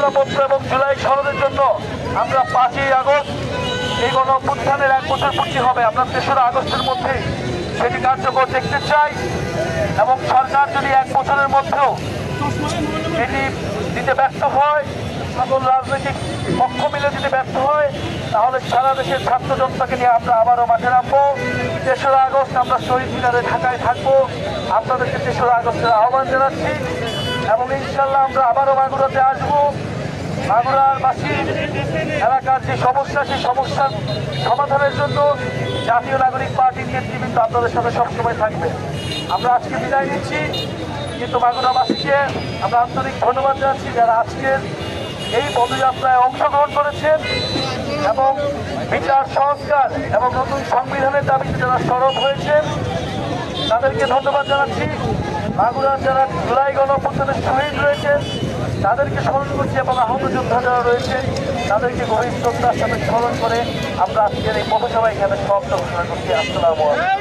ঘোষণাপত্র এবং জুলাই সনদের জন্য আমরা 5ই আগস্ট এই গণঅভ্যুত্থানের 1 বছর পূর্তি হবে। আমরা 3রা আগস্টের মধ্যে সেটি কার্যকর দেখতে চাই এবং সরকার যদি 1 বছরের মধ্যেও এটি দিতে ব্যর্থ হয়, সকল রাজনৈতিক পক্ষ মিলে যদি ব্যর্থ হয়, তাহলে সারা দেশের ছাত্র জনতাকে নিয়ে আমরা আবারও মাঠে নামবো। 3রা আগস্ট আমরা শহীদ মিনারে ঢাকায় থাকবো। আপনাদেরকে 3রা আগস্টের আহ্বান জানাচ্ছি এবং ইনশাল্লাহ আমরা আবারও মাগুরাতে আসবো। মাগুরার বাসী এলাকার যে সমস্যা, সেই সমস্যার সমাধানের জন্য জাতীয় নাগরিক পার্টির নেতৃবৃন্দ আপনাদের সাথে সবসময় থাকবে। আমরা আজকে বিদায় নিচ্ছি, কিন্তু মাগুরাবাসীকে আমরা আন্তরিক ধন্যবাদ জানাচ্ছি যারা আজকের এই পদযাত্রায় অংশগ্রহণ করেছেন এবং বিচার সংস্কার এবং নতুন সংবিধানের দাবিতে যারা সরব হয়েছেন তাদেরকে ধন্যবাদ জানাচ্ছি। মাগুরার যারা জুলাই গণঅভ্যুত্থানে শহীদ রয়েছেন তাদেরকে স্মরণ করছি এবং আহত যোদ্ধা যারা রয়েছে তাদেরকে গভীর শ্রদ্ধার সাথে স্মরণ করে আমরা আজকের এই পথসভা এখানে সমাপ্ত ঘোষণা করছি। আসসালামু আলাইকুম।